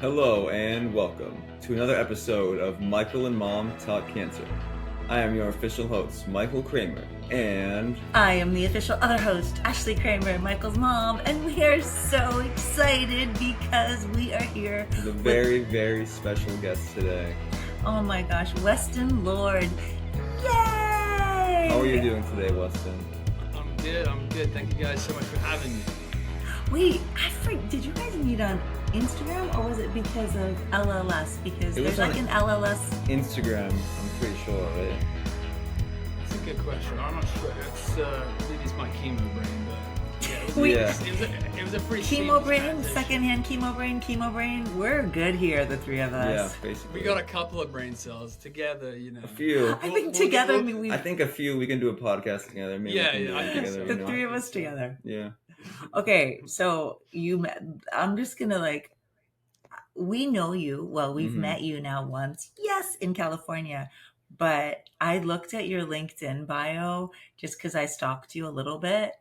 Hello and welcome to another episode of Michael and Mom Talk Cancer. I am your official host, Michael Kramer, and I am the official other host, Ashlee Kramer, Michael's mom, and we are so excited because we are here with a very, very special guest today. Oh my gosh, Weston Lord. Yay! How are you doing today, Weston? I'm good. Thank you guys so much for having me. Wait, did you guys meet on Instagram or was it because of LLS? Because there's like an LLS. Instagram, I'm pretty sure, right? That's a good question. I'm not sure. Maybe it's my chemo brain, but it was a pretty chemo brain, secondhand chemo brain. We're good here, the three of us. Yeah, basically. We got a couple of brain cells together, you know. A few. I think together I think a few. We can do a podcast together. Maybe the three of us together. Yeah. Okay, so I'm just gonna we know you. Well, we've met you now once. Yes, in California. But I looked at your LinkedIn bio just because I stalked you a little bit.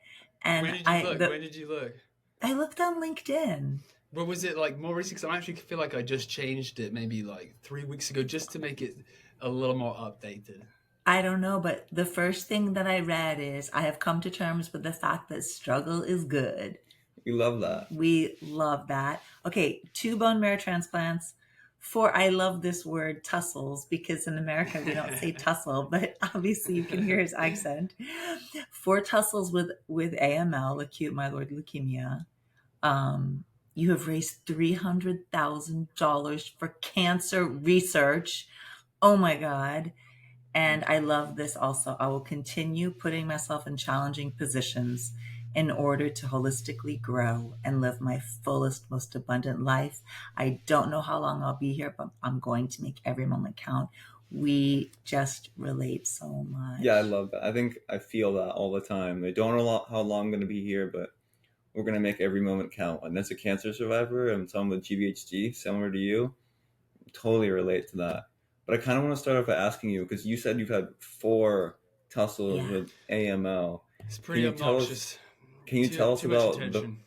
And Where did you look? I looked on LinkedIn. What was it like more recent? Because I actually feel like I just changed it maybe like 3 weeks ago just to make it a little more updated. I don't know, but the first thing that I read is I have come to terms with the fact that struggle is good. We love that. We love that. Okay, 2 bone marrow transplants. 4, I love this word, tussles, because in America we don't say tussle, but obviously you can hear his accent. 4 tussles with AML, acute myeloid leukemia. You have raised $300,000 for cancer research. Oh my God. And I love this also. I will continue putting myself in challenging positions in order to holistically grow and live my fullest, most abundant life. I don't know how long I'll be here, but I'm going to make every moment count. We just relate so much. Yeah, I love that. I feel that all the time. I don't know how long I'm going to be here, but we're going to make every moment count. And as a cancer survivor and someone with GVHD, similar to you, totally relate to that. But I kind of want to start off by asking you, because you said you've had 4 tussles with AML. It's pretty obnoxious. Can you tell us about the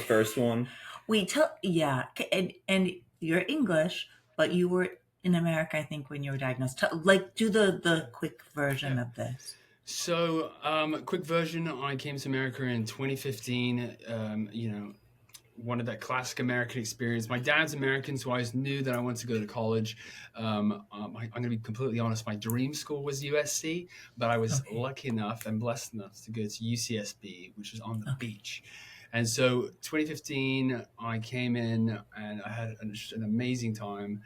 first one? And you're English, but you were in America, I think, when you were diagnosed. Do the quick version of this. So, quick version, I came to America in 2015, wanted that classic American experience. My dad's American, so I always knew that I wanted to go to college. I'm going to be completely honest, my dream school was USC, but I was lucky enough and blessed enough to go to UCSB, which is on the beach. And so 2015, I came in and I had an amazing time.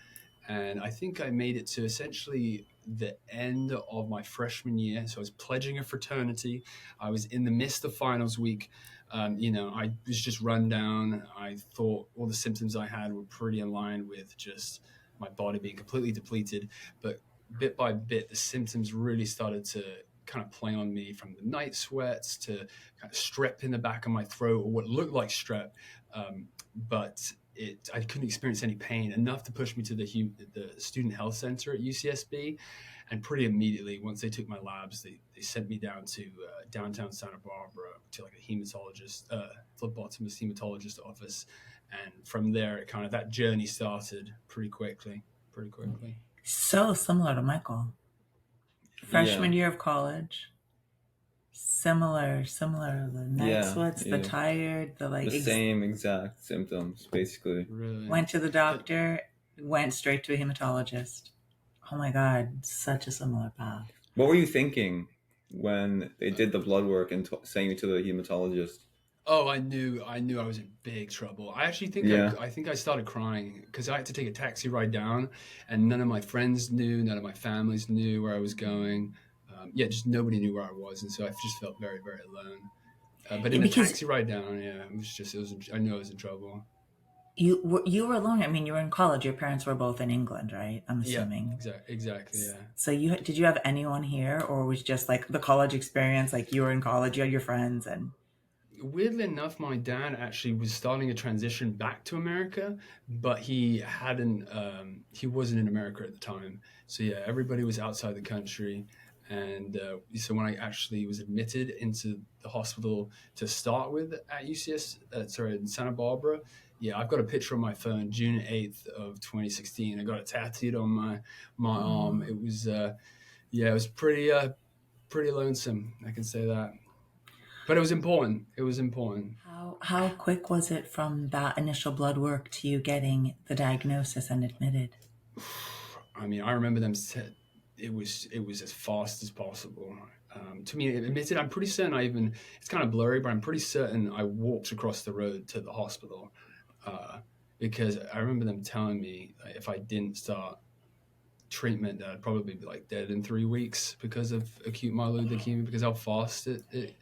And I think I made it to essentially the end of my freshman year. So I was pledging a fraternity. I was in the midst of finals week. I was just run down. I thought all the symptoms I had were pretty in line with just my body being completely depleted. But bit by bit, the symptoms really started to kind of play on me, from the night sweats to kind of strep in the back of my throat, or what looked like strep. But I couldn't experience any pain, enough to push me to the student health center at UCSB. And pretty immediately, once they took my labs, they sent me down to downtown Santa Barbara to like a hematologist, phlebotomist hematologist office. And from there, that journey started pretty quickly. So similar to Michael. Freshman year of college. Similar. The neck sweats, the tired, the same exact symptoms, basically. Really? Went to the doctor, went straight to a hematologist. Oh my God, such a similar path. What were you thinking when they did the blood work and sent you to the hematologist? Oh, I knew I was in big trouble. I actually think I think I started crying because I had to take a taxi ride down, and none of my friends knew, none of my families knew where I was going. Just nobody knew where I was, and so I just felt very, very alone. But in the taxi ride down, I knew I was in trouble. You were alone. I mean, you were in college. Your parents were both in England, right? I'm assuming. Yeah, exactly. Yeah. So did you have anyone here, or was just like the college experience? Like you were in college, you had your friends, and. Weirdly enough, my dad actually was starting a transition back to America, but he wasn't in America at the time. So yeah, everybody was outside the country. And so when I actually was admitted into the hospital to start with at in Santa Barbara, Yeah, I've got a picture on my phone, June 8th of 2016. I got it tattooed on my arm. Oh. It was yeah, it was pretty lonesome. I can say that, but it was important. It was important. How quick was it from that initial blood work to you getting the diagnosis and admitted? I mean, I remember them said it was as fast as possible. To me, admitted, I'm pretty certain I even, it's kind of blurry, but I'm pretty certain I walked across the road to the hospital uh, because I remember them telling me that if I didn't start treatment, that I'd probably be like dead in 3 weeks because of acute myeloid leukemia, because how fast it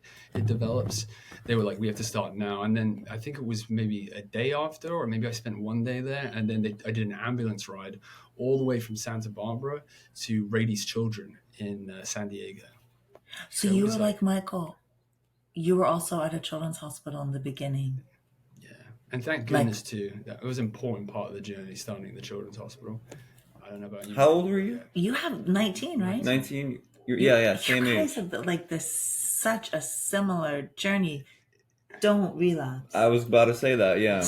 develops. They were like, we have to start now. And then I think it was maybe a day after, or maybe I spent one day there, and then I did an ambulance ride all the way from Santa Barbara to Rady's Children in San Diego. So So it you was were like, like Michael. You were also at a children's hospital in the beginning. yeah. And thank Like, goodness too, that it was an important part of the journey, starting the children's hospital. I don't know about you, How but old were you? yeah, you have 19, right? 19. 19. You're, You yeah, you same guys age. have like this such a similar journey. Don't I relapse. was about to say that. Yeah,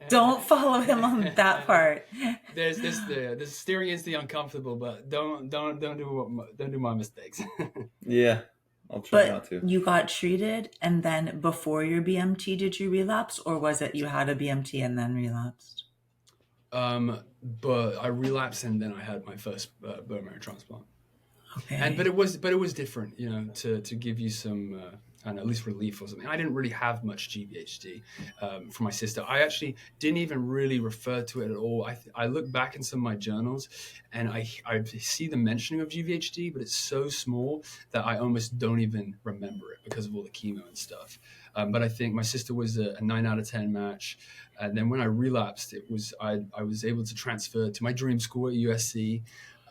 Don't follow him on that part. there's steering is the uncomfortable, but don't do my mistakes. yeah. I'll try not But to. you got treated, and then before your BMT, did you relapse, or was it you had a BMT and then relapsed? But I relapsed and then I had my first bone marrow transplant. And Okay. but it was different, you know, to give you some I don't know, at least relief or something. I didn't really have much GVHD from my sister. I actually didn't even really refer to it at all. I look back in some of my journals and I see the mentioning of GVHD, but it's so small that I almost don't even remember it because of all the chemo and stuff. But I think my sister was a 9 out of 10 match. And then when I relapsed, I was able to transfer to my dream school at USC,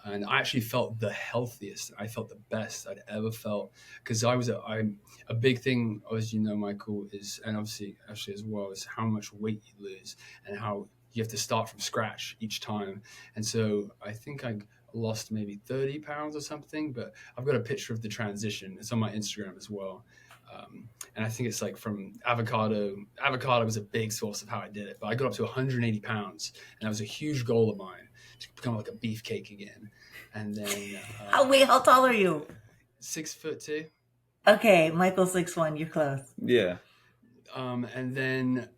and I actually felt the healthiest. I felt the best I'd ever felt, because I'm a big thing, as you know, Michael, is, and obviously Ashley as well, is how much weight you lose and how you have to start from scratch each time. And so I think I lost maybe 30 pounds or something, but I've got a picture of the transition. It's on my Instagram as well. And I think it's like from avocado. Avocado was a big source of how I did it, but I got up to 180 pounds, and that was a huge goal of mine, to become like a beefcake again. And then How tall are you? 6'2". Okay, Michael 6'1", you're close. Yeah. And then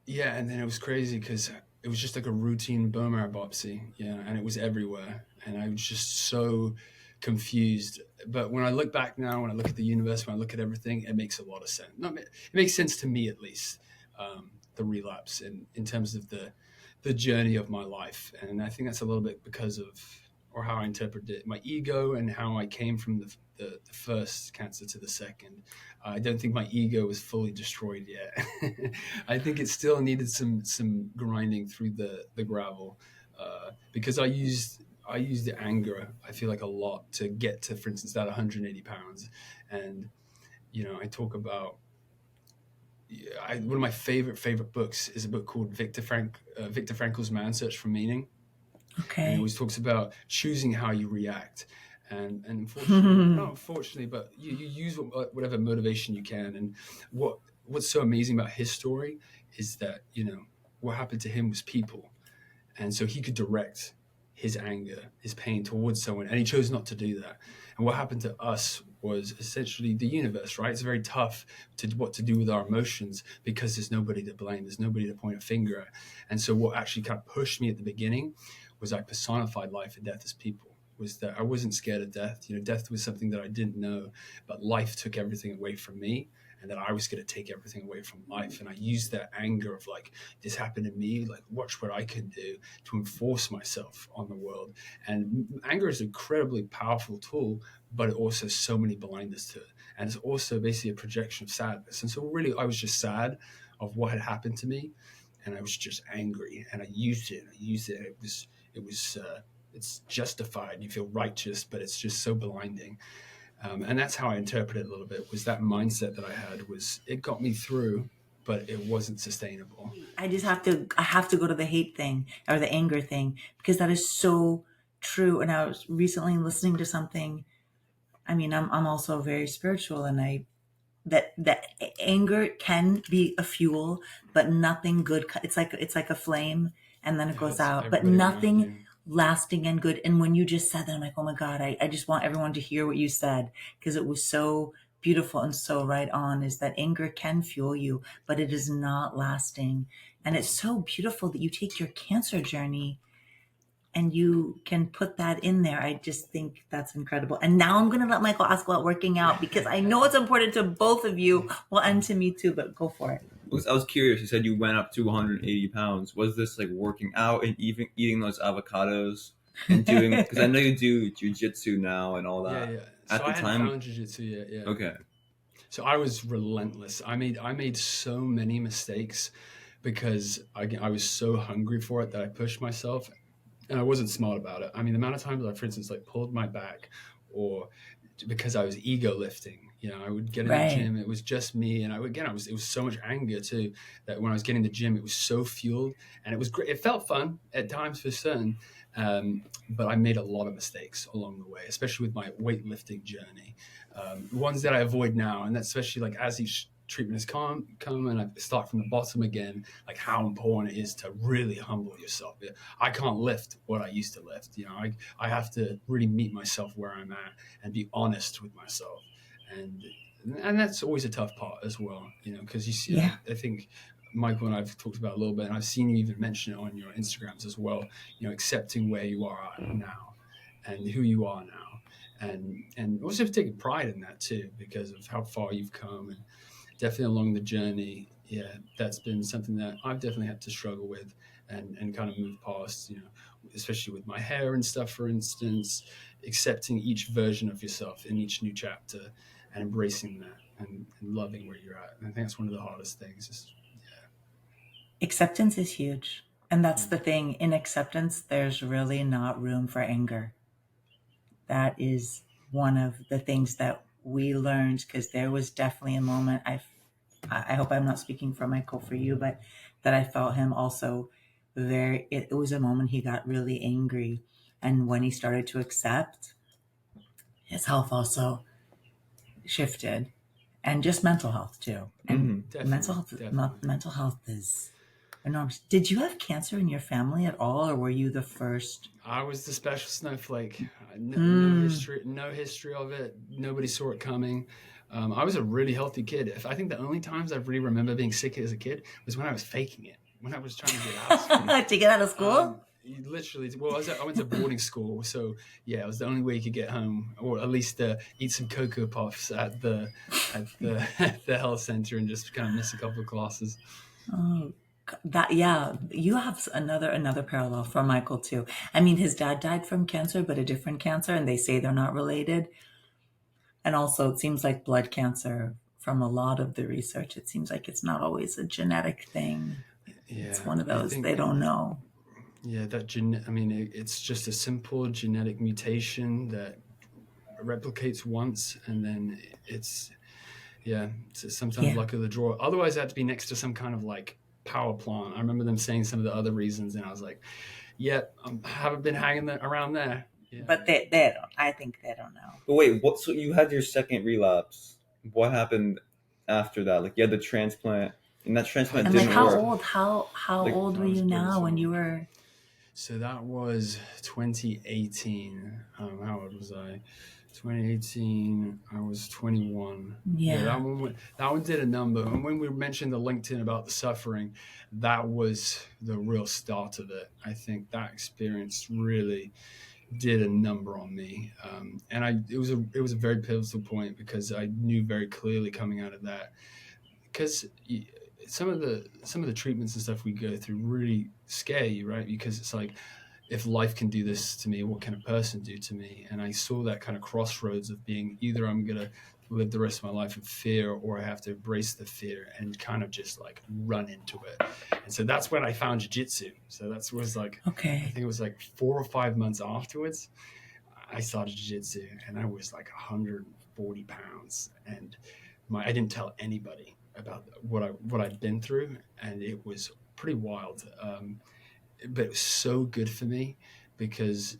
yeah, and then it was crazy because it was just like a routine bone marrow biopsy, yeah, and it was everywhere, and I was just so confused. But when I look back now, when I look at the universe, when I look at everything, it makes a lot of sense. Not, it makes sense to me at least. The relapse in terms of the journey of my life, and I think that's a little bit because of, or how I interpreted it, my ego and how I came from the first cancer to the second. I don't think my ego was fully destroyed yet. I think it still needed some grinding through the gravel, because I used the anger, I feel like, a lot to get to, for instance, that 180 pounds. And I talk about, one of my favorite books is a book called Viktor Frankl's Man's Search for Meaning, and it Okay. always talks about choosing how you react. And unfortunately, not unfortunately, but you use whatever motivation you can. And what's so amazing about his story is that what happened to him was people, and so he could direct his anger, his pain towards someone, and he chose not to do that. And what happened to us was essentially the universe, right? It's very tough what to do with our emotions because there's nobody to blame, there's nobody to point a finger at. And so what actually kind of pushed me at the beginning was I personified life and death as people. Was that I wasn't scared of death. Death was something that I didn't know, but life took everything away from me, and that I was going to take everything away from life. And I used that anger of like, this happened to me, like, watch what I can do to enforce myself on the world. And anger is an incredibly powerful tool, but it also has so many blinders to it. And it's also basically a projection of sadness. And so really, I was just sad of what had happened to me, and I was just angry, and I used it. It's justified. You feel righteous, but it's just so blinding. And that's how I interpret it a little bit, was that mindset that I had, was it got me through, but it wasn't sustainable. I have to go to the hate thing or the anger thing, because that is so true. And I was recently listening to something. I mean, I'm also very spiritual, and I that anger can be a fuel, but nothing good. It's like a flame, and then it It goes hurts out, but everybody around nothing you. lasting and good. And when you just said that, I'm like, oh my God, I just want everyone to hear what you said, because it was so beautiful and so right on, is that anger can fuel you, but it is not lasting. And it's so beautiful that you take your cancer journey and you can put that in there. I just think that's incredible. And now I'm going to let Michael ask about working out, because I know it's important to both of you. Well, and to me too, but go for it. I was curious. You said you went up to 180 pounds. Was this like working out and even eating those avocados and doing? Because I know you do jujitsu now and all Yeah, that. yeah. So At the I hadn't time, found jiu-jitsu yet. Yeah. okay. So I was relentless. I made so many mistakes because I was so hungry for it that I pushed myself, and I wasn't smart about it. I mean, the amount of times I, for instance, like pulled my back, or because I was ego lifting. I would get in the Right. gym. It was just me, and it was so much anger too that when I was getting the gym, it was so fueled, and it was great. It felt fun at times for certain, but I made a lot of mistakes along the way, especially with my weightlifting journey. Ones that I avoid now, and that's especially like as each treatment has come and I start from the bottom again, like how important it is to really humble yourself. I can't lift what I used to lift. I have to really meet myself where I'm at and be honest with myself. And and that's always a tough part as well, because you see, Yeah. I think Michael and I've talked about it a little bit, and I've seen you even mention it on your Instagrams as well, accepting where you are now and who you are now. And also taking pride in that too, because of how far you've come, and definitely along the journey. Yeah, that's been something that I've definitely had to struggle with and kind of move past, especially with my hair and stuff, for instance, accepting each version of yourself in each new chapter and embracing that and loving where you're at. And I think that's one of the hardest things. Acceptance is huge. And that's Yeah. the thing. In acceptance, there's really not room for anger. That is one of the things that we learned, because there was definitely a moment, I hope I'm not speaking for Michael for you, but that I felt him also it was a moment he got really angry. And when he started to accept, his health also shifted, and just mental health too. And Mm-hmm. Definitely, definitely. mental health is enormous. Did you have cancer in your family at all, or were you the first? I was the special snowflake. No Mm. history, no history of it. Nobody saw it coming. I was a really healthy kid. I think the only times I really remember being sick as a kid was when I was faking it, when I was trying to get out of school. To get out of school? Literally, well, I went to boarding school, so yeah, it was the only way you could get home, or at least eat some Cocoa Puffs at the health center and just kind of miss a couple of classes. Oh, that, yeah, you have another parallel from Michael too. I mean, his dad died from cancer, but a different cancer, and they say they're not related. And also, it seems like blood cancer, from a lot of the research, it seems like it's not always a genetic thing. It's Yeah, one of I those they think. don't know. Yeah, I mean, it's just a simple genetic mutation that replicates once, and then it's yeah, it's sometimes Yeah. luck of the draw. Otherwise, it had to be next to some kind of like power plant. I remember them saying some of the other reasons, and I was like, "Yeah, I haven't been hanging around there." Yeah. But they don't. I think they don't know. But wait, what? So you had your second relapse. What happened after that? Like you had the transplant, and that transplant And like, didn't how work. old? How Like old That were was you now when you brutal. were? So that was 2018. How old was I? 2018. I was 21. Yeah, Yeah. that one did a number. And when we mentioned the LinkedIn about the suffering, that was the real start of it. I think that experience really did a number on me. And it was a very pivotal point because I knew very clearly coming out of that, because some of the treatments and stuff we go through really scare you, right? Because it's like, if life can do this to me, what can a person do to me? And I saw that kind of crossroads of being either I'm gonna live the rest of my life in fear, or I have to embrace the fear and kind of just like run into it. And so that's when I found jiu-jitsu. So that was like, I Okay. think it was like 4 or 5 months afterwards I started jiu-jitsu, and I was like 140 pounds, and I didn't tell anybody about what I'd been through, and it was pretty wild. But it was so good for me because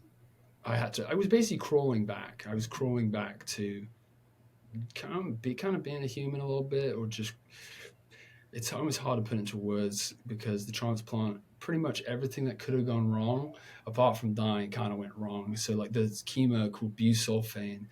I was basically crawling back. I was crawling back to kind of being a human a little bit, or just it's almost hard to put into words because the transplant, pretty much everything that could have gone wrong, apart from dying, kind of went wrong. So like there's chemo called busulfane,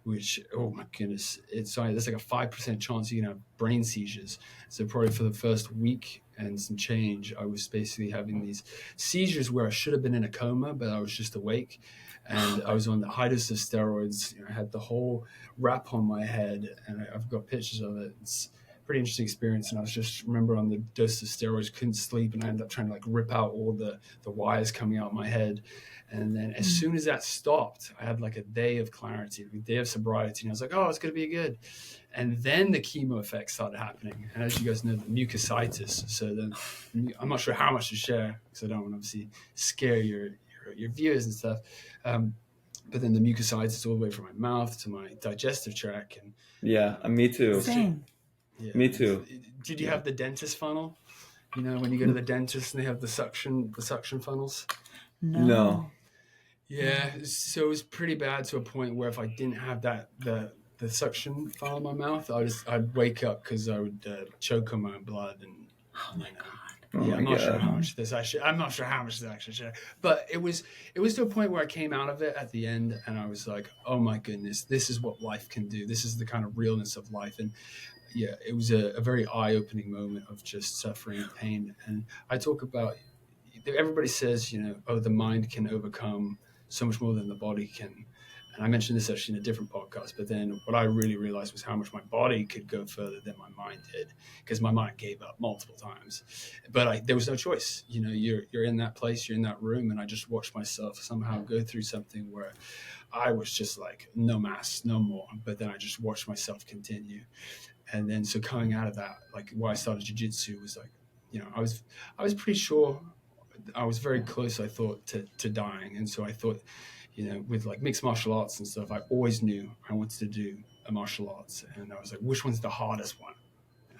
which, oh my goodness, there's like a 5% chance you can have brain seizures. So probably for the first week and some change, I was basically having these seizures where I should have been in a coma, but I was just awake. And I was on the high dose of steroids. I had the whole wrap on my head, and I've got pictures of it. It's pretty interesting experience. And I was just remember on the dose of steroids, couldn't sleep, and I ended up trying to like rip out all the wires coming out of my head. And then as soon as that stopped, I had like a day of clarity, a day of sobriety. And I was like, oh, it's going to be good. And then the chemo effects started happening. And as you guys know, the mucositis. So then I'm not sure how much to share because I don't want to obviously scare your viewers and stuff. But then the mucositis all the way from my mouth to my digestive tract. And Yeah, me too. Same. Yeah. Me too. Did you have the dentist funnel? You know, when you go to the dentist and they have the suction funnels? No. Yeah, so it was pretty bad to a point where if I didn't have the suction funnel in my mouth, I'd wake up because I would choke on my own blood. And Oh my God. Yeah, I'm not sure how much this actually share, but it was to a point where I came out of it at the end, and I was like, oh my goodness, this is what life can do. This is the kind of realness of life. And yeah, it was a very eye-opening moment of just suffering and pain. And I talk about, everybody says, you know, oh, the mind can overcome so much more than the body can. And I mentioned this actually in a different podcast, but then what I really realized was how much my body could go further than my mind did, because my mind gave up multiple times. But there was no choice. You know, you're in that place, you're in that room, and I just watched myself somehow go through something where I was just like, no mass, no more. But then I just watched myself continue. And then so coming out of that, like why I started jiu-jitsu was like, you know, I was pretty sure, I was very close, I thought, to dying. And so I thought, you know, with like mixed martial arts and stuff, I always knew I wanted to do a martial arts. And I was like, which one's the hardest one?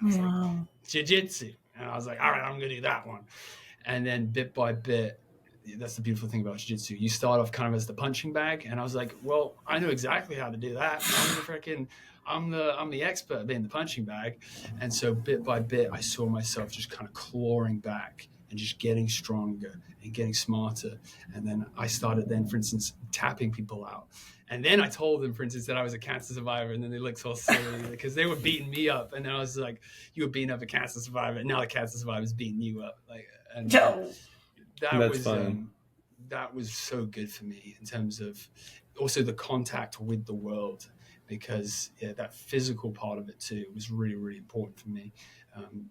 And I was like, jiu-jitsu. And I was like, all right, I'm going to do that one. And then bit by bit, that's the beautiful thing about jiu-jitsu. You start off kind of as the punching bag. And I was like, well, I know exactly how to do that. I'm the expert at being the punching bag. And so bit by bit, I saw myself just kind of clawing back and just getting stronger and getting smarter. And then I started then, for instance, tapping people out. And then I told them, for instance, that I was a cancer survivor. And then they looked all silly because they were beating me up. And then I was like, you were beating up a cancer survivor. And now the cancer survivor is beating you up. Like, and that was so good for me in terms of also the contact with the world, because that physical part of it too was really, really important for me.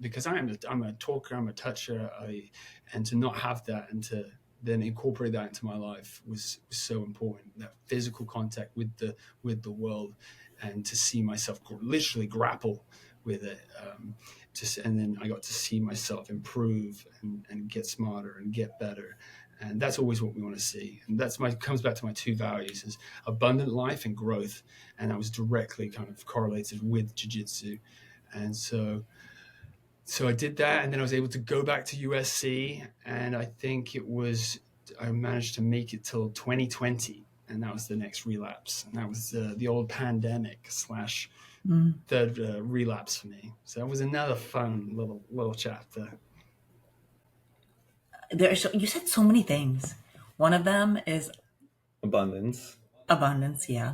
Because I'm a talker, I'm a toucher, and to not have that and to then incorporate that into my life was so important. That physical contact with the world, and to see myself literally grapple with it. And then I got to see myself improve and get smarter and get better. And that's always what we want to see. And comes back to my two values, is abundant life and growth. And that was directly kind of correlated with jiu-jitsu. And so I did that, and then I was able to go back to USC, and I think I managed to make it till 2020, and that was the next relapse. And that was the old pandemic / third relapse for me. So that was another fun little chapter. You said so many things. One of them is abundance. Yeah.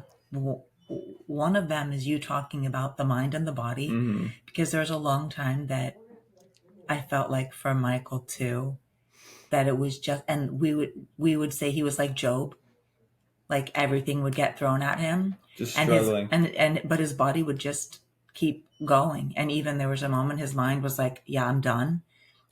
One of them is you talking about the mind and the body, because there's a long time that I felt like for Michael too, that it was just, and we would say he was like Job, like everything would get thrown at him, just struggling, but his body would just keep going. And even there was a moment his mind was like, yeah, I'm done.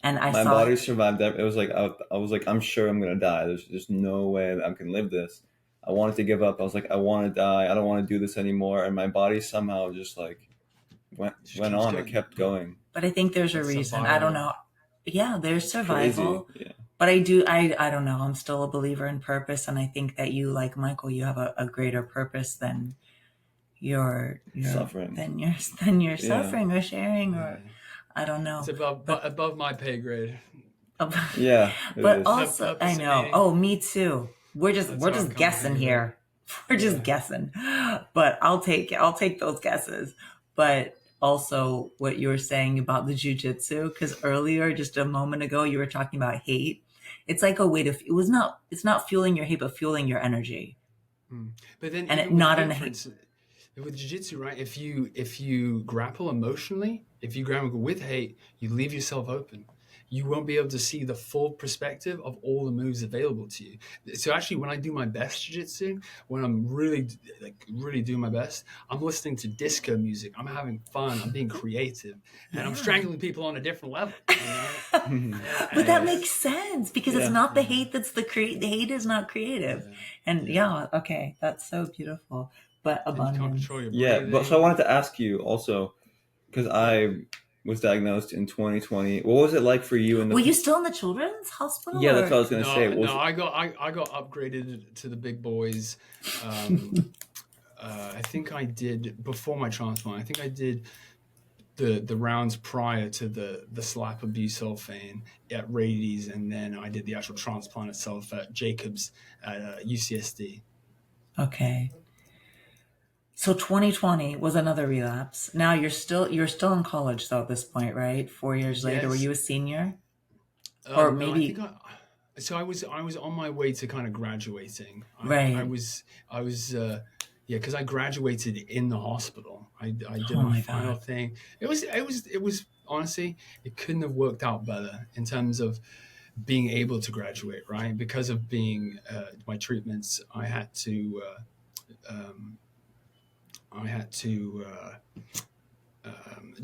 And my body survived that. It was like I was like, I'm sure I'm gonna die. There's no way that I can live this. I wanted to give up. I was like, I want to die. I don't want to do this anymore. And my body somehow just like went on. It kept going. But I think there's a reason. Survival. I don't know. Yeah, there's survival. Yeah. But I don't know. I'm still a believer in purpose. And I think that you, like Michael, you have a greater purpose than your suffering. Than your suffering or sharing or I don't know. It's above my pay grade. Yeah. But also I know. Oh, me too. We're just guessing here. We're just Yeah. guessing, but I'll take those guesses. But also what you were saying about the jujitsu, because earlier, just a moment ago, you were talking about hate. It's like a way to, it's not fueling your hate, but fueling your energy. But then And even with not in hate, a for hate. instance, with jiu-jitsu, right? If you grapple emotionally, if you grapple with hate, you leave yourself open. You won't be able to see the full perspective of all the moves available to you. So actually, when I do my best jiu-jitsu, when I'm really doing my best, I'm listening to disco music. I'm having fun. I'm being creative, and I'm Yeah. strangling people on a different level. But And that it's makes sense because it's Yeah. not the yeah, hate that's the hate is not creative. yeah, And yeah. yeah, okay, that's so beautiful. But And you can't control abundance. your Yeah, but so I breathing. wanted to ask you also because I was diagnosed in 2020. What was it like for you in Were the? you still in the children's hospital Yeah, that's what I or? was gonna say. No, Was no, I got upgraded to the big boys. Um, I think I did before my transplant. I think I did the rounds prior to the slap of busulfane at Rady's, and then I did the actual transplant itself at Jacobs at UCSD. Okay. So 2020 was another relapse. Now you're still in college though at this point, right? 4 years later, were Yes. you a senior? Or No, I think maybe I. So I was on my way to kind of graduating. I right. was I was yeah, because I graduated in the hospital. I did Oh my my final God. thing. It was honestly, it couldn't have worked out better in terms of being able to graduate, right? Because of being my treatments, um, I had to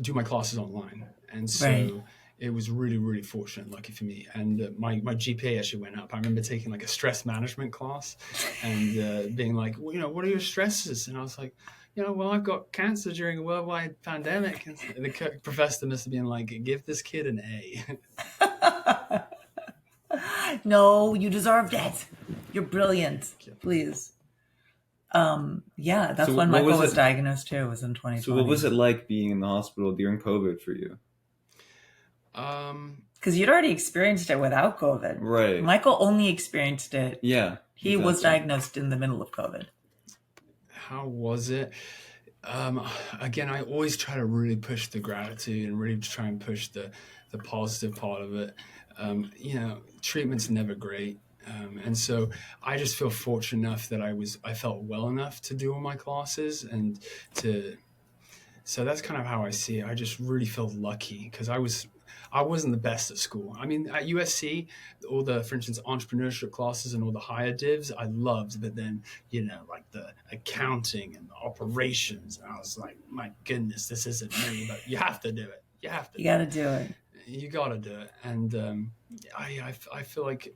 do my classes online, and Right. so it was really really fortunate, lucky for me. And my GPA actually went up. I remember taking like a stress management class, and being like, well, what are your stresses? And I was like, well, I've got cancer during a worldwide pandemic, and the professor must have been like, give this kid an A. No, you deserved it. You're brilliant. Thank you. Please. Yeah, that's so when what Michael was was it? diagnosed too, was in So what was 2020. it like being in the hospital during COVID for you? Um, Because you'd already experienced it without COVID. Right. Michael only experienced it. Yeah. He was Exactly. diagnosed in the middle of COVID. how was it? Um, Again, I always try to really push the gratitude and really try and push the positive part of it. Treatment's never great. And so I just feel fortunate enough that I felt well enough to do all my classes and to so that's kind of how I see it. I just really feel lucky because I wasn't the best at school. I mean, at USC, all the, for instance, entrepreneurship classes and all the higher divs, I loved. But then, like the accounting and the operations, and I was like, my goodness, this isn't me. But you have to do it. You have to You do got to it. do it. You got to do it. And I feel like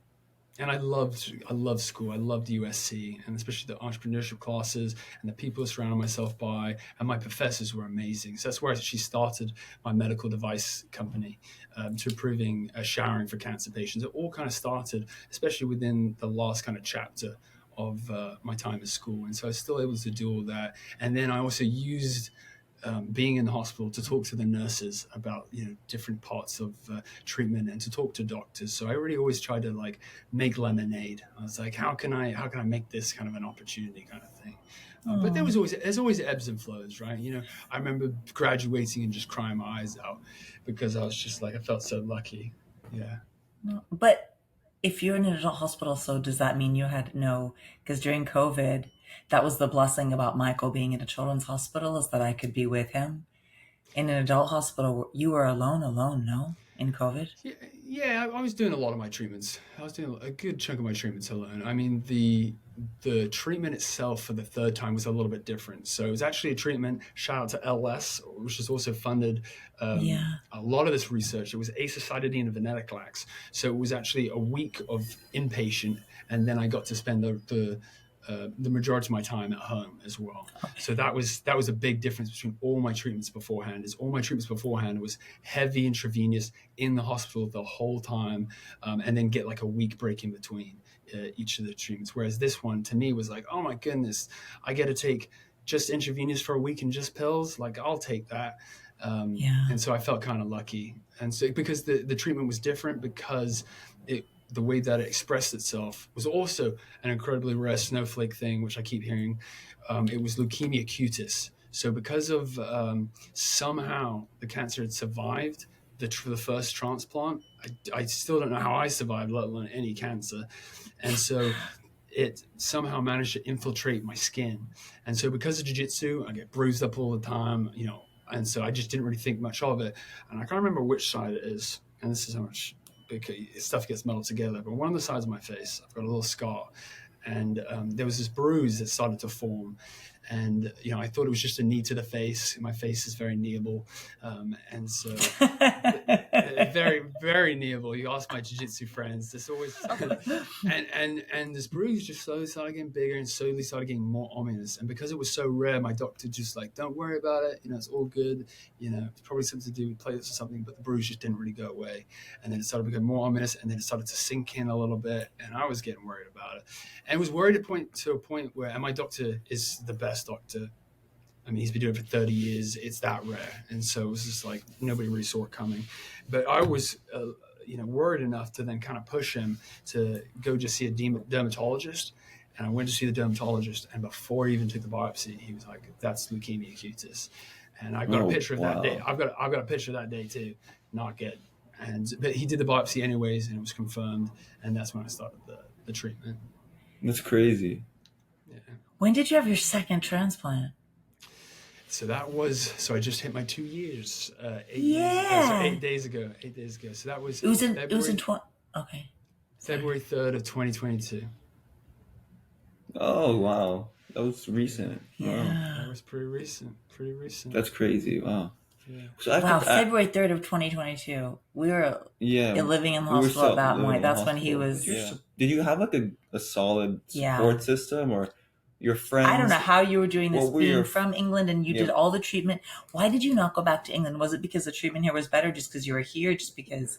and I loved school. I loved USC, and especially the entrepreneurship classes and the people I surrounded myself by, and my professors were amazing. So that's where I actually started my medical device company to improving showering for cancer patients. It all kind of started, especially within the last kind of chapter of my time at school, and so I was still able to do all that. And then I also used being in the hospital to talk to the nurses about different parts of treatment and to talk to doctors. So I really always try to like make lemonade. I was like, how can I make this kind of an opportunity kind of thing. But Oh. there's always ebbs and flows, right? I remember graduating and just crying my eyes out because I was just like I felt so lucky. Yeah. But if you're in an adult hospital, so does that mean you had no? Because during COVID, that was the blessing about Michael being in a children's hospital is that I could be with him. In an adult hospital, you were alone, no? In COVID? Yeah, yeah, I was doing a lot of my treatments. I was doing a good chunk of my treatments alone. I mean, the treatment itself for the third time was a little bit different. So it was actually a treatment. Shout out to LS, which has also funded Yeah. a lot of this research. It was azacitidine and venetoclax. So it was actually a week of inpatient, and then I got to spend the majority of my time at home as well. So that was a big difference between all my treatments beforehand. Is all my treatments beforehand was heavy intravenous in the hospital the whole time, and then get like a week break in between each of the treatments. Whereas this one to me was like, oh my goodness, I get to take just intravenous for a week and just pills. Like I'll take that. Yeah. And so I felt kind of lucky. And so because the treatment was different because the way that it expressed itself was also an incredibly rare snowflake thing, which I keep hearing. It was leukemia cutis. So because of somehow the cancer had survived the first transplant, I still don't know how I survived, let alone any cancer. And so it somehow managed to infiltrate my skin. And so because of jiu-jitsu, I get bruised up all the time, and so I just didn't really think much of it. And I can't remember which side it is. And this is how much stuff gets melded together. But one of the sides of my face, I've got a little scar. And there was this bruise that started to form. And, I thought it was just a knee to the face. My face is very kneeable. And so very, very kneeable. You ask my jiu-jitsu friends, this always, and this bruise just slowly started getting bigger and slowly started getting more ominous. And because it was so rare, my doctor just like, don't worry about it. It's all good. It's probably something to do with platelets or something, but the bruise just didn't really go away. And then it started becoming more ominous, and then it started to sink in a little bit. And I was getting worried about it. And I was worried to a point where, and my doctor is the best doctor. I mean, he's been doing it for 30 years. It's that rare. And so it was just like, nobody really saw it coming. But I was, worried enough to then kind of push him to go just see a dermatologist. And I went to see the dermatologist. And before he even took the biopsy, he was like, that's leukemia cutis. And I've got a picture of that day. I've got a picture of that day too. Not good. But he did the biopsy anyways, and it was confirmed. And that's when I started the treatment. That's crazy. Yeah. When did you have your second transplant? So I just hit my 2 years. 8 days ago. 8 days ago. So that was. It was in okay. February 3rd of 2022. Oh wow, that was recent. Yeah, wow. That was pretty recent. That's crazy. Wow. Yeah. So February 3rd of 2022. We were living in the hospital at that point. That's when he was. Yeah. Did you have like a solid support system, or your friends? I don't know how you were doing this, being from England, and you did all the treatment. Why did you not go back to England? Was it because the treatment here was better, just because you were here, just because?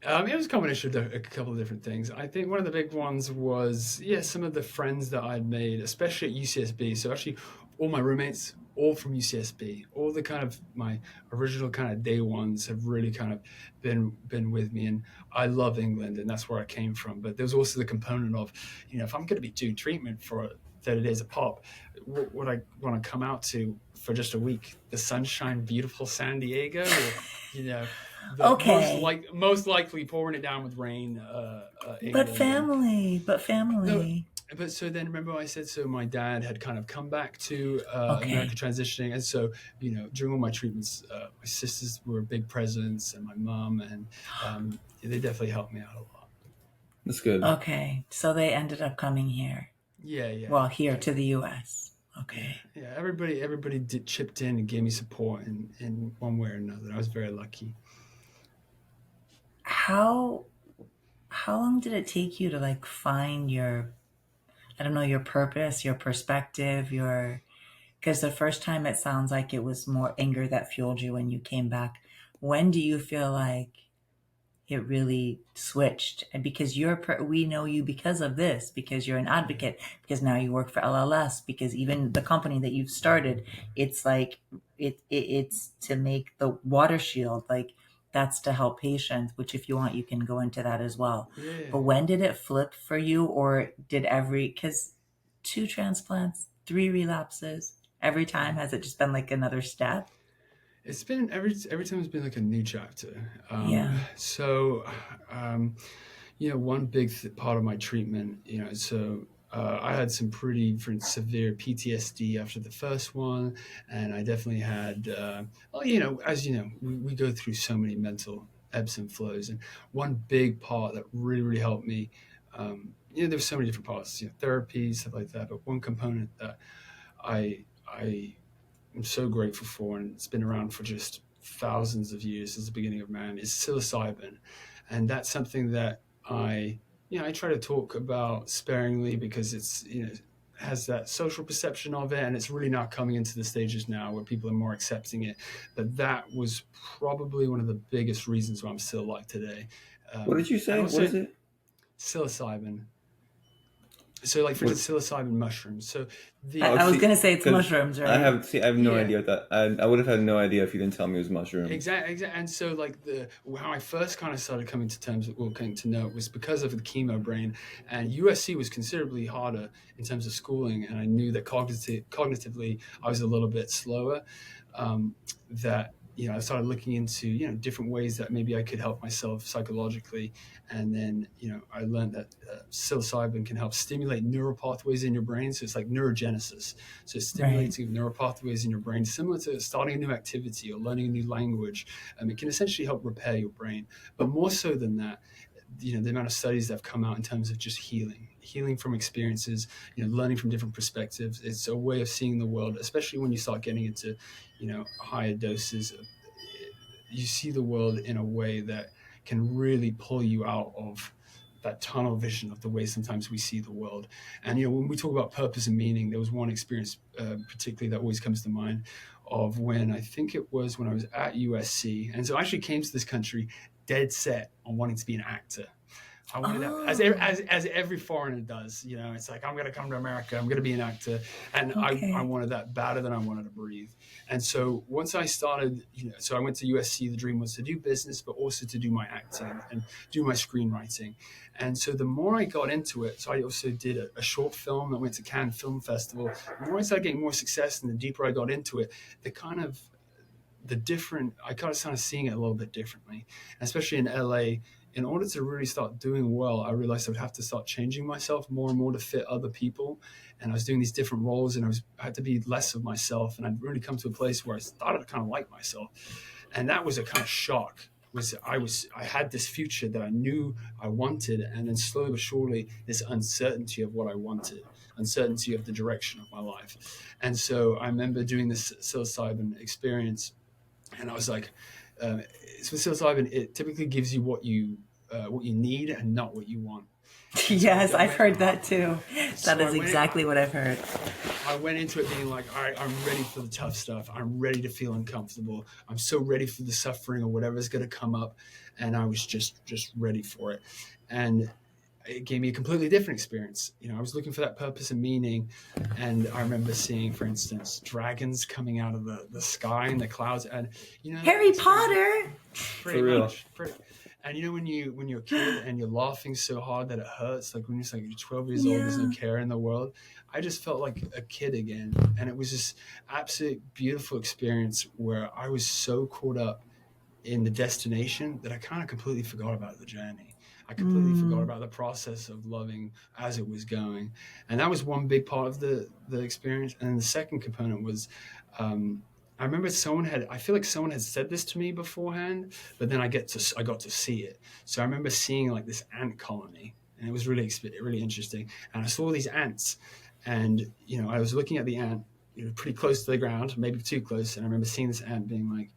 It was a combination of a couple of different things. I think one of the big ones was, some of the friends that I'd made, especially at UCSB. So actually, all my roommates, all from UCSB, all the kind of my original kind of day ones have really kind of been with me. And I love England, and that's where I came from. But there's also the component of, if I'm going to be doing treatment for 30 days a pop, would I want to come out to for just a week, the sunshine, beautiful San Diego, or, most likely pouring it down with rain. But family. No, but so then remember I said, so my dad had kind of come back to America transitioning. And so, during all my treatments, my sisters were a big presence, and my mom, and they definitely helped me out a lot. That's good. Okay. So they ended up coming here. Yeah. Well, here to the U.S. Okay. Yeah. Everybody chipped in and gave me support in one way or another. I was very lucky. How long did it take you to find your purpose, your perspective, because the first time it sounds like it was more anger that fueled you when you came back. When do you feel like it really switched? And because we know you because of this, because you're an advocate, because now you work for LLS, because even the company that you've started, it's like it's to make the water shield, that's to help patients, which if you want, you can go into that as well. Yeah. But when did it flip for you, or because 2 transplants, 3 relapses, every time, has it just been another step? It's been every time it's been a new chapter. So, one big part of my treatment, I had some pretty severe PTSD after the first one, and I definitely had, as we go through so many mental ebbs and flows, and one big part that really, really helped me, there's so many different parts, therapy, stuff like that, but one component that I am so grateful for, and it's been around for just thousands of years since the beginning of man, is psilocybin. And that's something that I try to talk about sparingly, because it's, has that social perception of it, and it's really not coming into the stages now where people are more accepting it. But that was probably one of the biggest reasons why I'm still alive today. What did you say? What is it? Psilocybin. So like for What? instance, psilocybin mushrooms. So I, the I was See, going to say it's because mushrooms, right? I have no yeah. idea what that. I would have had no idea if you didn't tell me it was mushrooms. Exactly. And so like the how I first kind of started coming to terms with, or coming to know, was because of the chemo brain. And USC was considerably harder in terms of schooling, and I knew that cognitively I was a little bit slower. That I started looking into different ways that maybe I could help myself psychologically. And then I learned that psilocybin can help stimulate neural pathways in your brain. So it's like neurogenesis. So it's Right. stimulating neural pathways in your brain, similar to starting a new activity or learning a new language. It can essentially help repair your brain. But more so than that, the amount of studies that have come out in terms of just healing from experiences, learning from different perspectives. It's a way of seeing the world, especially when you start getting into higher doses. You see the world in a way that can really pull you out of that tunnel vision of the way sometimes we see the world. And when we talk about purpose and meaning, there was one experience particularly that always comes to mind, of when I think it was when I was at USC. And so I actually came to this country dead set on wanting to be an actor. I wanted that, Oh, as every foreigner does. It's like, I'm going to come to America, I'm going to be an actor. And I okay. wanted that better than I wanted to breathe. And so once I started, so I went to USC. The dream was to do business, but also to do my acting and do my screenwriting. And so the more I got into it, so I also did a short film that went to Cannes Film Festival. The more I started getting more success and the deeper I got into it, I kind of started seeing it a little bit differently, especially in LA. In order to really start doing well, I realized I would have to start changing myself more and more to fit other people. And I was doing these different roles, and I had to be less of myself. And I'd really come to a place where I started to kind of like myself. And that was a kind of shock. I had this future that I knew I wanted, and then slowly but surely this uncertainty of what I wanted, uncertainty of the direction of my life. And so I remember doing this psilocybin experience, and I was like, so psilocybin, it typically gives you what you need and not what you want. And so Yes, I I've went, heard that too. That so I is went, exactly what I've heard. I went into it being like, all right, I'm ready for the tough stuff. I'm ready to feel uncomfortable. I'm so ready for the suffering or whatever's going to come up, and I was just ready for it. And it gave me a completely different experience. I was looking for that purpose and meaning. And I remember seeing, for instance, dragons coming out of the sky and the clouds. And, that Harry experience, Potter. pretty For real. much. And when you're a kid and you're laughing so hard that it hurts, like when you're 12 years old, there's no Yeah. care in the world. I just felt like a kid again. And it was this absolute beautiful experience where I was so caught up in the destination that I kind of completely forgot about the journey. I completely forgot Mm. about the process of loving as it was going. And that was one big part of the experience. And then the second component was, I remember I feel like someone had said this to me beforehand, but then I got to see it. So I remember seeing like this ant colony, and it was really interesting. And I saw these ants, and I was looking at the ant, pretty close to the ground, maybe too close. And I remember seeing this ant being like,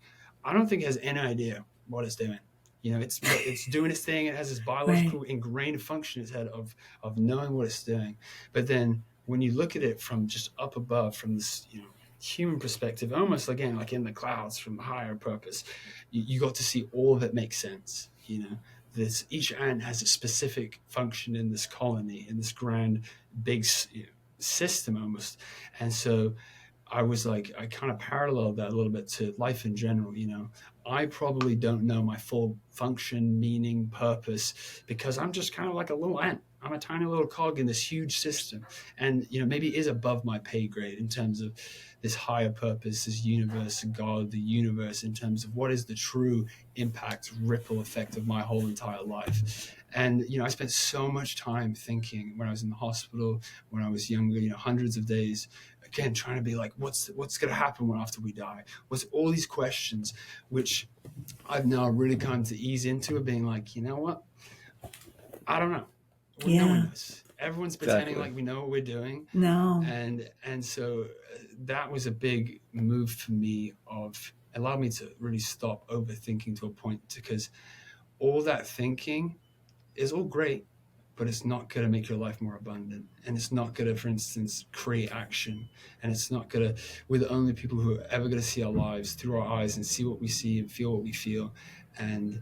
I don't think it has any idea what it's doing. It's doing its thing. It has this Right. biological ingrained function in its head of knowing what it's doing. But then when you look at it from just up above, from this human perspective, almost again like in the clouds from a higher purpose, you got to see all of it make sense. This each ant has a specific function in this colony, in this grand big system almost. And so I was like, I kind of paralleled that a little bit to life in general. I probably don't know my full function, meaning, purpose, because I'm just kind of like a little ant. I'm a tiny little cog in this huge system. And, maybe it is above my pay grade in terms of this higher purpose, this universe, God, the universe, in terms of what is the true impact, ripple effect of my whole entire life. And, I spent so much time thinking when I was in the hospital, when I was younger, hundreds of days, again trying to be like, what's going to happen after we die? What's all these questions, which I've now really come to ease into, of being like, you know what, I don't know. Well, no one Yeah. knows. Everyone's pretending Exactly. like we know what we're doing. No. And so that was a big move for me, of allowed me to really stop overthinking to a point, because all that thinking is all great, but it's not going to make your life more abundant. And it's not going to, for instance, create action. And it's not going to, we're the only people who are ever going to see our lives through our eyes and see what we see and feel what we feel. And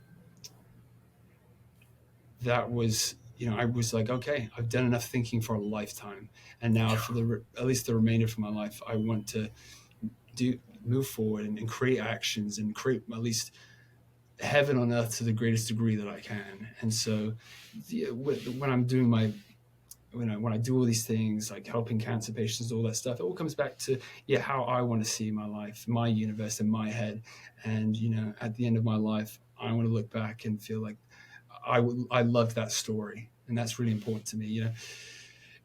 that was, I was like, okay, I've done enough thinking for a lifetime, and now for at least the remainder of my life, I want to move forward and create actions and create at least heaven on earth to the greatest degree that I can. And so, when I'm doing when I do all these things like helping cancer patients, all that stuff, it all comes back to how I want to see my life, my universe in my head. And at the end of my life, I want to look back and feel like I loved that story, and that's really important to me.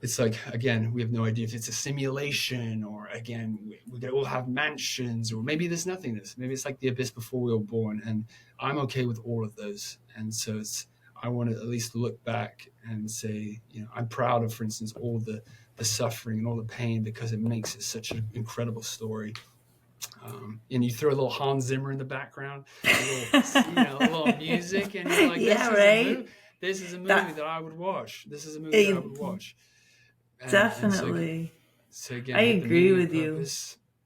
It's like, again, we have no idea if it's a simulation, or again, we could all have mansions, or maybe there's nothingness. Maybe it's like the abyss before we were born, and I'm okay with all of those. And so I want to at least look back and say, I'm proud of, for instance, all the suffering and all the pain, because it makes it such an incredible story. And you throw a little Hans Zimmer in the background, a little music, and you're like, this is a movie that I would watch. This is a movie that I would watch. Definitely. So again, I agree with you.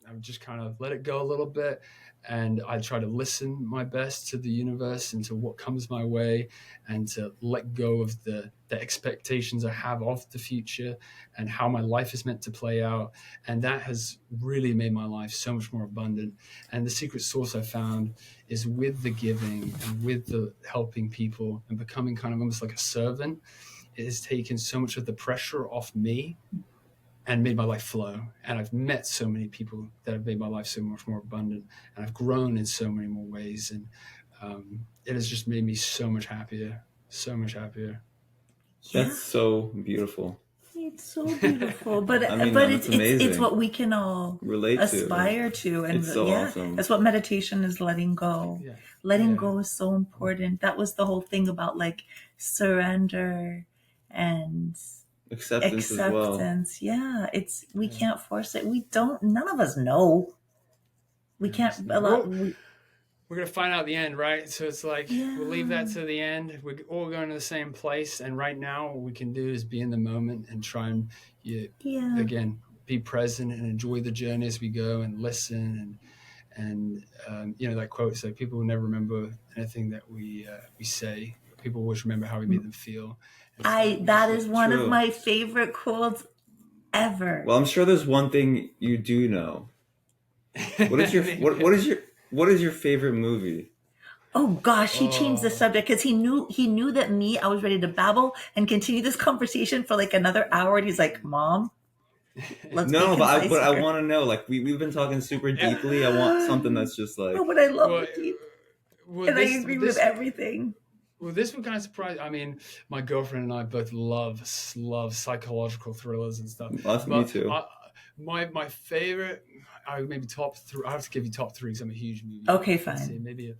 I would just kind of let it go a little bit, and I try to listen my best to the universe and to what comes my way, and to let go of the expectations I have of the future and how my life is meant to play out. And that has really made my life so much more abundant. And the secret sauce I found is with the giving and with the helping people and becoming kind of almost like a servant. It has taken so much of the pressure off me and made my life flow. And I've met so many people that have made my life so much more abundant, and I've grown in so many more ways. And it has just made me so much happier, so much happier. That's so beautiful. It's so beautiful, but it's what we can all aspire to, and it's so awesome. That's what meditation is. Letting go. Letting go is so important. That was the whole thing about like surrender and acceptance as well. We can't force it. None of us know. We can't we're going to find out at the end, right? So it's like, we'll leave that to the end. We're all going to the same place. And right now what we can do is be in the moment and try and again, be present and enjoy the journey as we go, and listen. And that quote, so people will never remember anything that we say. People always remember how we made them feel. That is one of my favorite quotes ever. Well, I'm sure there's one thing you do know. What is your favorite movie? Oh gosh, he changed the subject because he knew that I was ready to babble and continue this conversation for like another hour, and he's like, "Mom, let's no, but I want to know. Like we've been talking super deeply. I want something that's just like. No, but I love it deep, and I agree with everything. Well, this one kind of surprised. I mean, my girlfriend and I both love psychological thrillers and stuff. Me too. My favorite, I would maybe top three. I have to give you top three because I'm a huge movie. Okay, fine. Maybe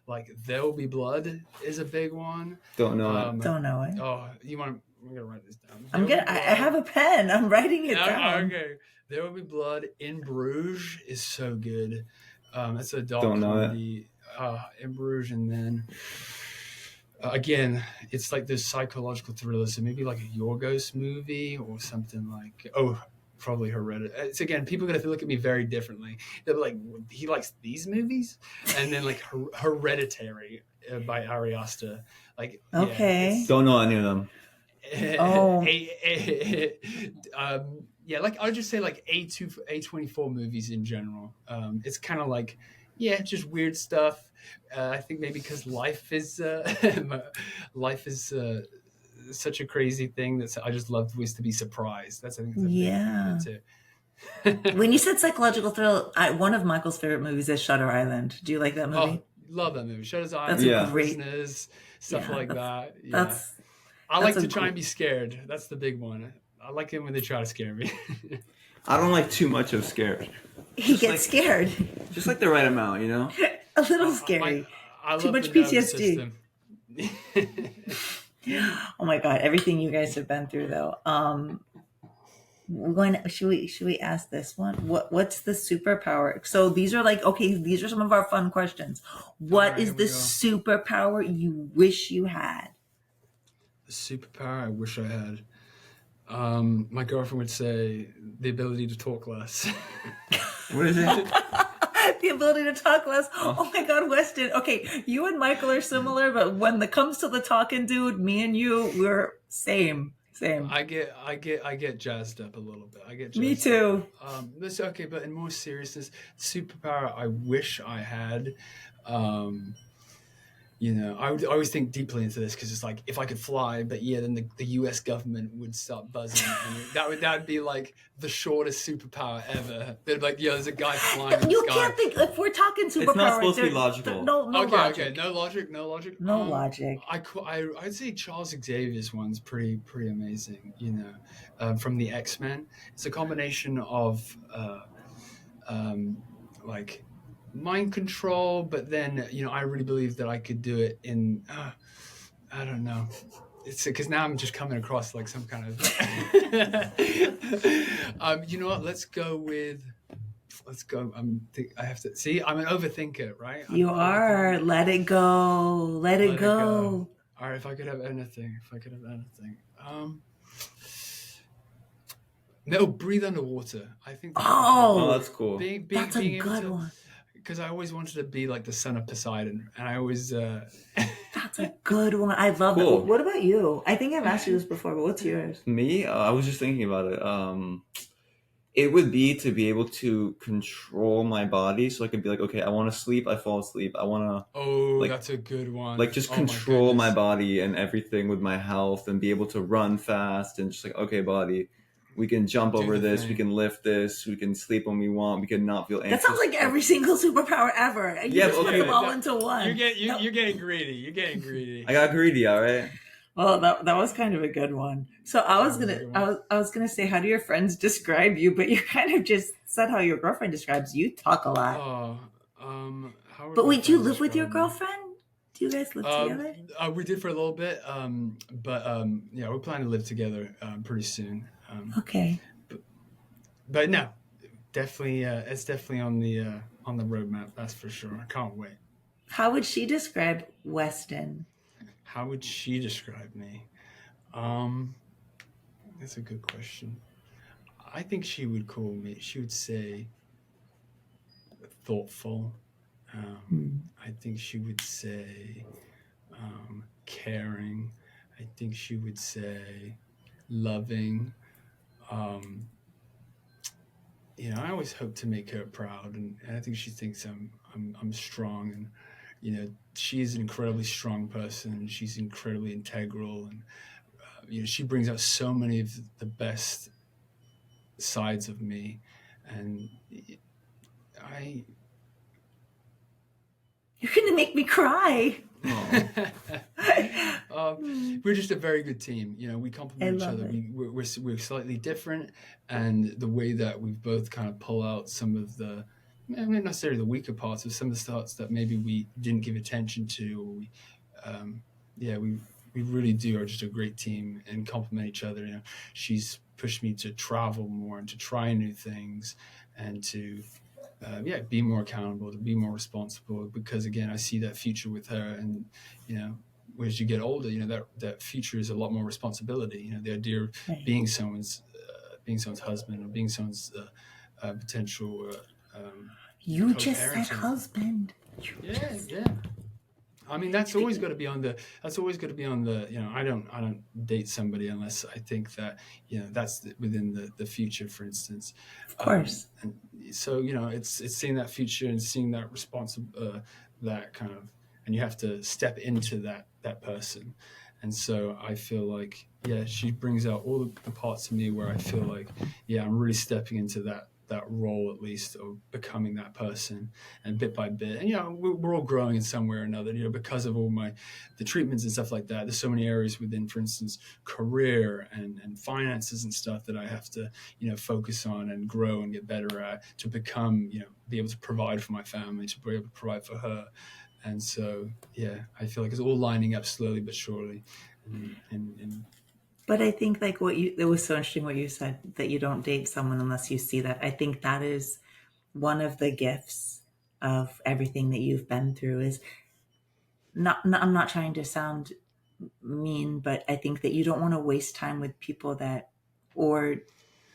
like There Will Be Blood is a big one. Don't know it. Don't know it. Oh, I'm gonna write this down. I have a pen. I'm writing it down. Okay. There Will Be Blood. In Bruges is so good. It's a dog comedy. In Bruges, and then. Again, it's like this psychological thriller, so maybe like a Yorgos movie or something like, probably Hereditary. It's again, people are going to look at me very differently. They're like, he likes these movies? And then like Hereditary by Ari Aster. Like, okay. Don't know any of them. Like I would just say like A24 movies in general. It's kind of like, just weird stuff. I think maybe because life is such a crazy thing that I just love ways to be surprised. That's I think. Too. When you said psychological thriller, one of Michael's favorite movies is Shutter Island. Do you like that movie? Oh, love that movie. Shutter Island. That's great. Prisoners, stuff like that. Yeah. I like to try and be scared. That's the big one. I like it when they try to scare me. I don't like too much of scared. He gets scared. Just like the right amount, A little scary. Too much PTSD. Oh my God! Everything you guys have been through, though. We're going. Should we ask this one? What's the superpower? So these are some of our fun questions. What is the superpower you wish you had? The superpower I wish I had. My girlfriend would say the ability to talk less. What is it? The ability to talk less. Oh my God, Weston. Okay, you and Michael are similar, but when it comes to the talking dude, me and you, we're Same. I get jazzed up a little bit. I get Me jazzed too. up. That's okay, but in more seriousness, superpower I wish I had. Um, I would always think deeply into this because it's like if I could fly, but yeah, then the U.S. government would start buzzing, and that would be like the shortest superpower ever. They'd be like, there's a guy flying in the You sky. can't think if we're talking superpower. It's not supposed to be logical. No logic. Okay, no logic, no logic. No logic. I'd say Charles Xavier's one's pretty amazing. From the X-Men, it's a combination of like mind control, but then I really believe that I could do it in I don't know. It's because now I'm just coming across like some kind of you know what, let's go. I have to see, I'm an overthinker, right? You are. Let it go. Let it go. All right, if I could have anything. No, breathe underwater. I think that's cool. That's a good one. Because I always wanted to be like the son of Poseidon, and I always That's a good one. I love Cool. that. What about you? I think I've asked you this before, but what's yours? Me, I was just thinking about it. It would be to be able to control my body, so I could be like, okay, I want to sleep, I fall asleep. I want to, that's a good one. like, just control my body and everything with my health, and be able to run fast and just like, okay, body, we can jump over this, we can lift this, we can sleep when we want, we can not feel anxious. That sounds like every single superpower ever. You just put them all into one. You're getting greedy. I got greedy, all right. Well, that was kind of a good one. So I was gonna say, how do your friends describe you? But you kind of just said how your girlfriend describes you. You talk a lot. But wait, do you live with your girlfriend? Do you guys live together? We did for a little bit, but we're planning to live together pretty soon. Okay. But no, definitely, it's definitely on the roadmap. That's for sure. I can't wait. How would she describe Weston? How would she describe me? That's a good question. I think she would say thoughtful. I think she would say caring. I think she would say loving. I always hope to make her proud, and I think she thinks I'm strong, and she's an incredibly strong person, and she's incredibly integral, and she brings out so many of the best sides of me, and You're gonna make me cry. We're just a very good team. We complement each other. We're slightly different, and the way that we both kind of pull out some of the, not necessarily the weaker parts, but some of the parts that maybe we didn't give attention to, or we really are just a great team and complement each other. She's pushed me to travel more and to try new things, and to be more accountable, to be more responsible, because again, I see that future with her, and as you get older, that future is a lot more responsibility. The idea of being someone's husband, or being someone's potential you just said husband. Yeah. I mean, that's always got to be on the. I don't date somebody unless I think that that's within the future, for instance. Of course. And so it's seeing that future and seeing that that kind of, and you have to step into that person. And so I feel like she brings out all the parts of me where I feel like I'm really stepping into that role, at least, of becoming that person, and bit by bit, and we're all growing in some way or another, because of all the treatments and stuff like that. There's so many areas within, for instance, career and finances and stuff that I have to focus on and grow and get better at, to become be able to provide for my family, to be able to provide for her. And so I feel like it's all lining up slowly but surely. And But I think it was so interesting what you said, that you don't date someone unless you see that. I think that is one of the gifts of everything that you've been through. Is I'm not trying to sound mean, but I think that you don't want to waste time with people or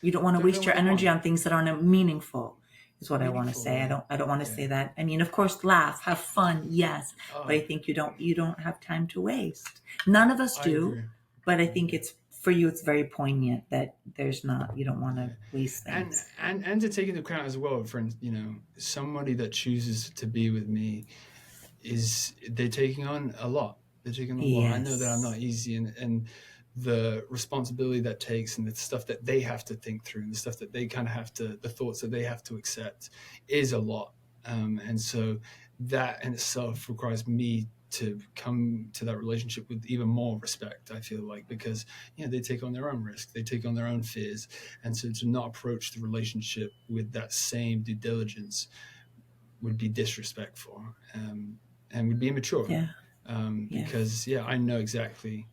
you don't want to waste your energy on things that aren't meaningful, is what I want to say. I don't want to say that. I mean, of course, laugh, have fun, yes, but I think you don't have time to waste. None of us do. but I think it's for you. It's very poignant that there's not. You don't want to waste and things. and to take into account as well, friends, somebody that chooses to be with me is they're taking on a lot. They're taking on a lot. I know that I'm not Yes. easy, and the responsibility that takes and the stuff that they have to think through and the stuff that they kind of have to, the thoughts that they have to accept is a lot. And so that in itself requires me to come to that relationship with even more respect, I feel like, because they take on their own risk, they take on their own fears, and so to not approach the relationship with that same due diligence would be disrespectful, and would be immature, Yeah. because I know exactly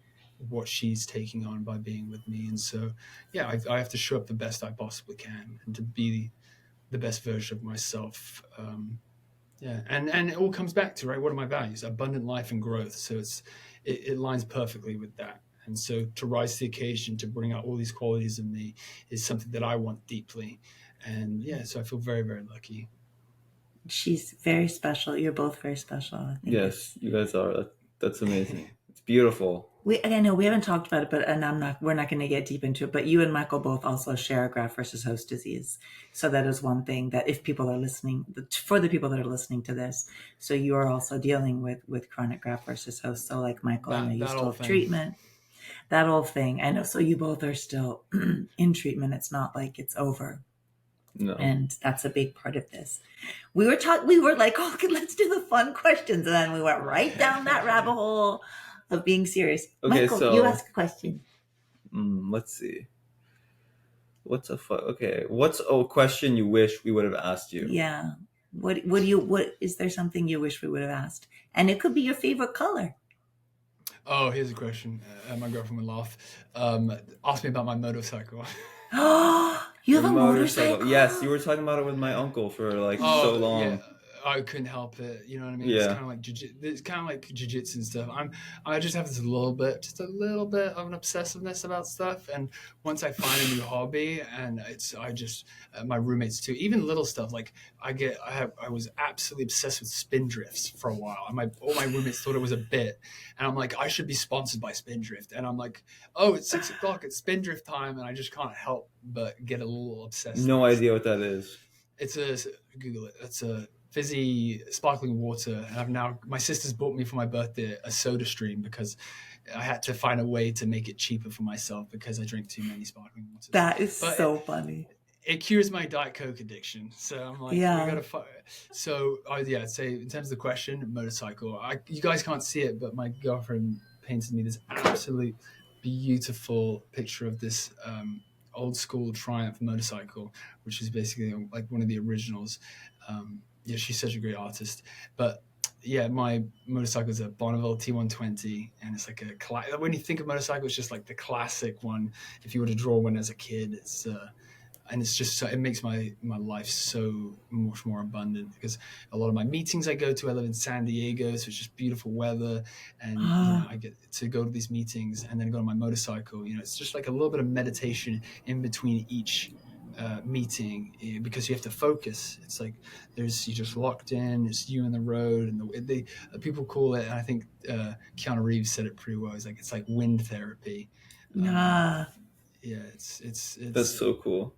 what she's taking on by being with me, and so I have to show up the best I possibly can and to be the best version of myself. And it all comes back to, right, what are my values? Abundant life and growth. So it lines perfectly with that. And so to rise to the occasion, to bring out all these qualities in me is something that I want deeply. And so I feel very, very lucky. She's very special. You're both very special. I think Yes, you guys are. That's amazing. It's beautiful. I know we haven't talked about it, but we're not going to get deep into it. But you and Michael both also share graft versus host disease, so that is one thing that if people are listening, for the people that are listening to this, so you are also dealing with chronic graft versus host. So like Michael, I know you still have treatment, that whole thing. I know. So you both are still in treatment. It's not like it's over. No. And that's a big part of this. We were like, oh, let's do the fun questions, and then we went right down that rabbit hole of being serious. Okay, Michael, so you ask a question. Let's see. What's a question you wish we would have asked you? Yeah. What is there something you wish we would have asked? And it could be your favorite color. Oh, here's a question. My girlfriend would laugh. Ask me about my motorcycle. Oh, you have a motorcycle? Yes, you were talking about it with my uncle for so long. Yeah, I couldn't help it. You know what I mean? Yeah. It's kind of like jiu-jitsu and stuff. I just have just a little bit of an obsessiveness about stuff. And once I find a new hobby, and my roommates too, even little stuff like I was absolutely obsessed with Spindrifts for a while. And all my roommates thought it was a bit, and I'm like, I should be sponsored by Spindrift. And I'm like, oh, it's 6:00, it's Spindrift time, and I just can't help but get a little obsessed. No idea what that is. Google it. It's a fizzy sparkling water, and my sister's bought me for my birthday a soda stream because I had to find a way to make it cheaper for myself because I drink too many sparkling waters. That is so funny. It cures my Diet Coke addiction. So I'm like, we gotta fight. So I'd say in terms of the question, motorcycle. You guys can't see it, but my girlfriend painted me this absolutely beautiful picture of this old school Triumph motorcycle, which is basically like one of the originals. She's such a great artist. But my motorcycle is a Bonneville T120, and it's like when you think of motorcycle, it's just like the classic one. If you were to draw one as a kid, it's just it makes my life so much more abundant, because a lot of my meetings I go to, I live in San Diego, so it's just beautiful weather, and I get to go to these meetings and then go on my motorcycle. It's just like a little bit of meditation in between each meeting, because you have to focus. It's like you're just locked in. It's you and the road, and people call it. And I think Keanu Reeves said it pretty well. It's like wind therapy. It's that's so cool.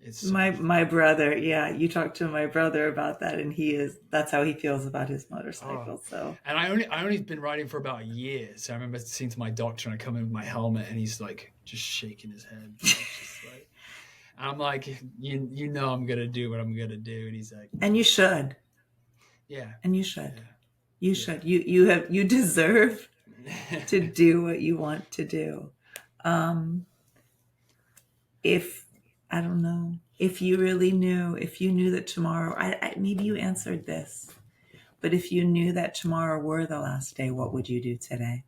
It's my brother. Yeah, you talked to my brother about that, and that's how he feels about his motorcycle. So, and I only been riding for about a year. So I remember saying to my doctor, and I come in with my helmet, and he's like just shaking his head. I'm like, you know, I'm gonna do what I'm gonna do, and he's like, and you should, and you should, you should, you deserve to do what you want to do. If I don't know, if you knew that tomorrow, maybe you answered this, but if you knew that tomorrow were the last day, what would you do today?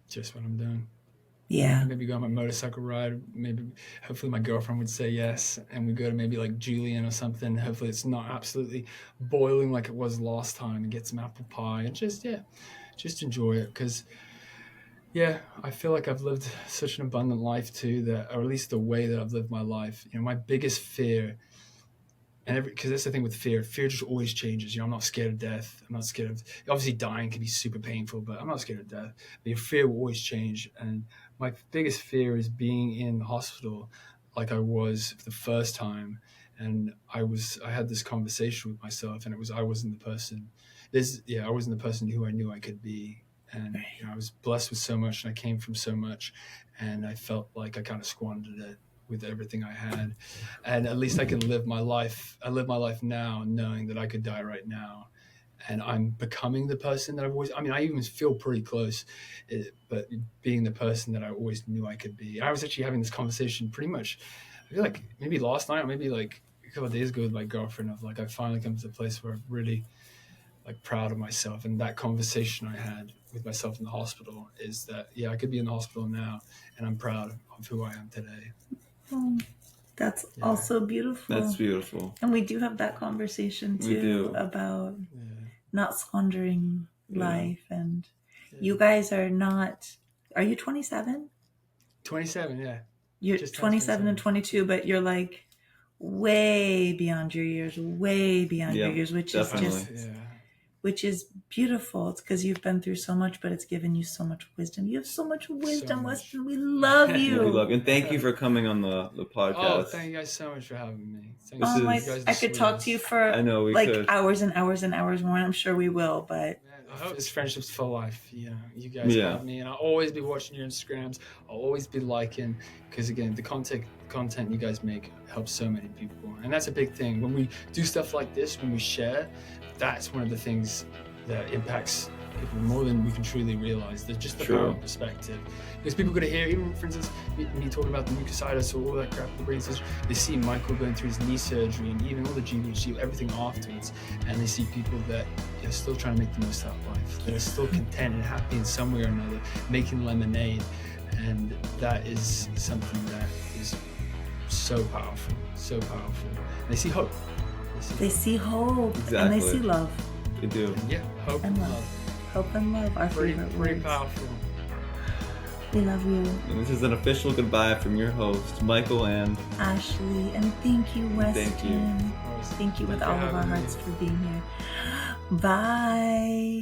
Just what I'm doing. Yeah. Maybe go on my motorcycle ride. Hopefully my girlfriend would say yes, and we go to maybe like Julian or something. Hopefully it's not absolutely boiling like it was last time, and get some apple pie and just enjoy it. Because I feel like I've lived such an abundant life too, or at least the way that I've lived my life. My biggest fear and because that's the thing with fear. Fear just always changes. I'm not scared of death. I'm not scared of, obviously dying can be super painful, but I'm not scared of death. But your fear will always change. And my biggest fear is being in the hospital like I was the first time. And I had this conversation with myself, and I wasn't the person. I wasn't the person who I knew I could be. And I was blessed with so much, and I came from so much, and I felt like I kind of squandered it with everything I had. And at least I can live my life. I live my life now knowing that I could die right now. And I'm becoming the person that I've always, I even feel pretty close, but being the person that I always knew I could be. I was actually having this conversation pretty much, I feel like maybe last night or maybe like a couple of days ago with my girlfriend of like, I finally come to a place where I'm really like proud of myself. And that conversation I had with myself in the hospital is that, I could be in the hospital now and I'm proud of who I am today. Oh, that's also beautiful. That's beautiful. And we do have that conversation too about not squandering life. And you guys are you 27? 27, yeah. You're just 27 and 22, but you're like way beyond your years, which is beautiful. It's because you've been through so much, but it's given you so much wisdom. You have so much wisdom, Weston. We love you. We love you. And thank you for coming on the podcast. Oh, thank you guys so much for having me. I could talk to you for hours and hours and hours more, and I'm sure we will, but... I hope this friendship's for life. You guys got me, and I'll always be watching your Instagrams. I'll always be liking, because again, the content you guys make helps so many people, and that's a big thing. When we do stuff like this, when we share, that's one of the things that impacts people more than we can truly realize. There's just the power of perspective, because people could hear, even for instance, me talking about the mucositis or all that crap, the brain surgery. They see Michael going through his knee surgery and even all the GVHD, everything afterwards, and they see people that are still trying to make the most out of life, that are still content and happy in some way or another, making lemonade, and that is something that is so powerful, so powerful. And they see hope. They see hope, and they see love. They do. And hope and love. Hope and love are favorite pretty words. Powerful. We love you. And this is an official goodbye from your host, Michael and Ashlee. And thank you, Weston. Thank you. Thank you with all of our hearts for being here. Bye.